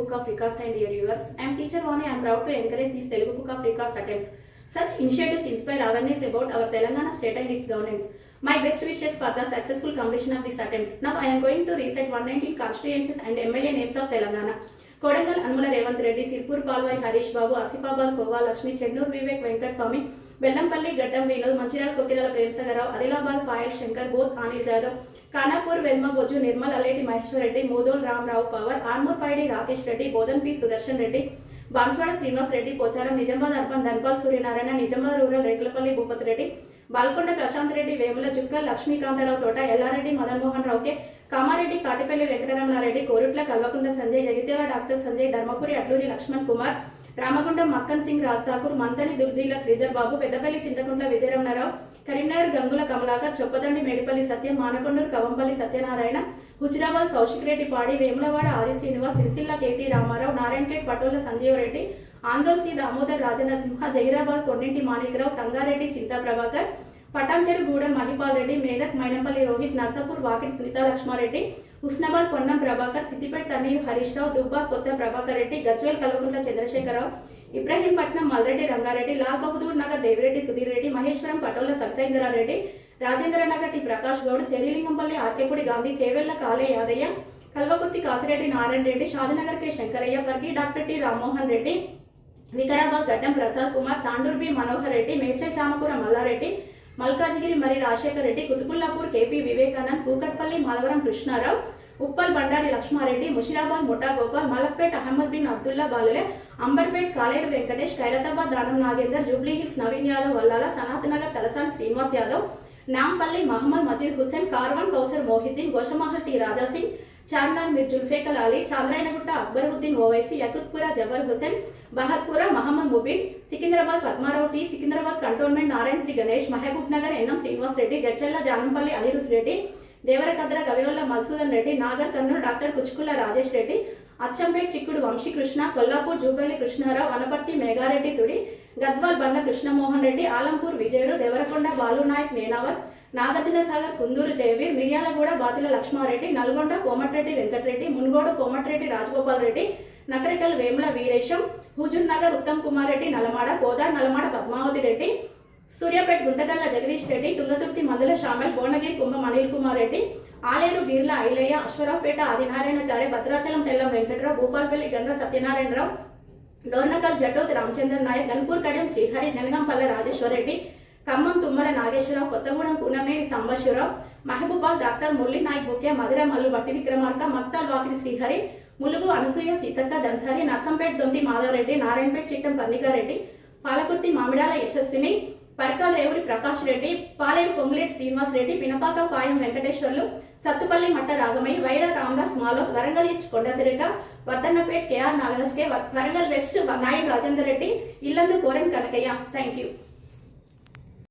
Book of Records and dear viewers. I am Teacher Vani. I am proud to encourage this Telugu Book of Records attempt. Such initiatives inspire awareness about our Telangana state and its governance. My best wishes for the successful completion of this attempt. Now I am going to recite 119 constituencies and MLA names of Telangana. Kodangal Anmula Revant Reddy, Sirpur Palwai Harish Babu, Asifabad Kova Lakshmi, Chennur Vivek Venkat Swami, Bellanpalli Gaddam Vinod, Manchiral Kokirala Premsagarao, Adilabad Payal Shankar, both Anil Jadhav, Kanapur Velma Boju, Nirmal Aleti Maheshwar Reddy, Modol Ram Rao Power, Armor Paidi Rakesh Reddy, Bodan P. Sudarshan Reddy, Banswada Srinivas Reddy, Pocharam, Nijambad Arpan, Danpal Suryanarayana, Nijambad Rural, Rekulapalli Bhupat Reddy, Balkonda Prashant Reddy, Vemula Jukka, Lakshmi Kantarao Tota, Ella Reddy, Madan Mohan Rauke, Kamareddy, Katipalli Venkataramanan Reddy, Korutla, Kalvakunda Sanjay, Jagiteva, Dr. Sanjay, Dharmapuri, Atluri, Lakshman Kumar, Ramagunda, Makkan Singh, Raj Thakur, Mantani, Durdila, Sridhar Babu, Pedapalli, Chintakunda, Vijayaramnarao, Karimnagar, Gangula, Kamalaka, Choppadandi, Medipalli, Satyam, Manakondur, Kavampalli, Satyanarayana, Hujirabad, Kaushik Reddy, Padi, Vemulavada, Adi Srinivas, Sirisilla, K.T. Ramarao, Narayan Patola, Sanjeev Reddy, Andol C. Damodar, Rajana Simha, Jairabad, Konninti Manikrao, Sangareddy, Chinta Prabhakar, Patancheru Gudam, Mahipal Reddy, Medak, Mainapalli Rohit, Narsapur, Vakit, Sunita Lakshma Reddy, Husnabad, Ponnam Prabhakar, Siddipet, Tanir, Harish Rao, Dubba, Kotta Prabhakar Reddy, Gajwel, Kalvakunda, Chandrasekhar Rao, Ibrahim Patnam, Malreddy, Rangareddy, Lal Bahadur Nagar, Devireddy, Sudhir Reddy, Maheshwaram, Patola, Satyendra Reddy, Rajendra Nagar, T. Prakash Gaud, Serilingampalli, Arkepudi Gandhi, Chevella, Kale Yadaya, Kalvakurti, Kasireddy, Narayan Reddy, Shadinagar K. Shankaraya, Pargi, Dr. T. Rammohan Reddy, Vikarabad, Gaddam Prasad Kumar, Tandur B. Manohar Reddy, Medchal Chamakura Malla Reddy, Malkajgiri Mari Rajshekar Reddy, Kutupullapur K.P. Vivekanand, Kukatpalli Madavaram Krishna Rao, Uppal Bandari Lakshma Reddy, Mushirabad Mutta Gopal, Malakpet Ahmad bin Abdullah Balale, Amberpet Kaleru Venkatesh, Kailatabad Danam Nagendar, Jubilee Hills Navin Yadav Vallala, Sanathanagar Talasang Srinivas Yadav, Nampalli Muhammad Majid Hussain, Karwan Kausar Mohiddin, Goshamahal T. Raja Singh, Charnar Mir Julfikar Ali, Chandrayanagutta Akbaruddin Owaisi, Yakutpura Jabbar Hussain, Bahadpura Muhammad Mubin, Sikindrabad Padmarao T, Sikindrabad Cantonment Narayan Sri Ganesh, Mahabubnagar Ennam Srinivas Reddy, Jadchalla Janampalli Anirudh Reddy, Devarakadra Gavirolla Madhusudan Reddy, Nagar Kannur Dr. Kuchkula Rajesh Reddy, Acchampet Chikkudu Vamshi Krishna, Kollapur Jubali Krishna Rao, Anapatti Megareddy Tudi, Gadwal Banda Krishna Mohan Reddy, Alampur Vijayudu, Devarakonda Balu Naik Nenavat, Nagarjuna Sagar Kunduru Jayavir, Miryalaguda Batila Lakshma Reddy, Nalgonda Komatreddy Venkat Reddy, Mungodu Komatreddy Rajgopal Reddy, Nakarekal Vemula Veeresham, Hujur Nagar Uttam Kumar Reddy, Nalamada, Kodar Nalamada Padmavati Reddy, Suryapet Guntakalla Jagadish Reddy, Tungaturti Mandala Shamal, Bonagiri Kumbam Anil Kumar Reddy, Aleru Birla Ailaya, Ashwarapeta Adinarayana Badrachalam Tellam Venkatrao, Bhopalpalli Gandra Satyanarayana Rao, Dornakal Jatoth Ramchandra Nayak, Ganpur Kadam Srihari, Janagampalla Rajeshwar Reddy, Kammam Tummala Nageshwarao, Kottagudem Kunamneni Sambashwarao, Mahabubad Dr. Mulli Naik Bukya, Madira Mallu Batti Vikramarka, Maktal Vakiti Srihari, Mulugu Anasuya Sitaka Dansari, Narsampet Donti Madhav Reddy, Narayanpet Chittam Parnika Reddy, Palakurti Mamidala Yashaswini, Parkal Revuri Prakash Reddy, Paleru Pongulet Srinivas Reddy, Pinapaka Payam Venkateshwarlu, Sattupalli Matta Ragamai, Vaira Ramdas Malot, Varangal East Kondasireka, Vardhanapet K.R. Nagaraj K. Varangal West Nayan Rajendra Reddy, Illandu Koran Kanakaya. Thank you.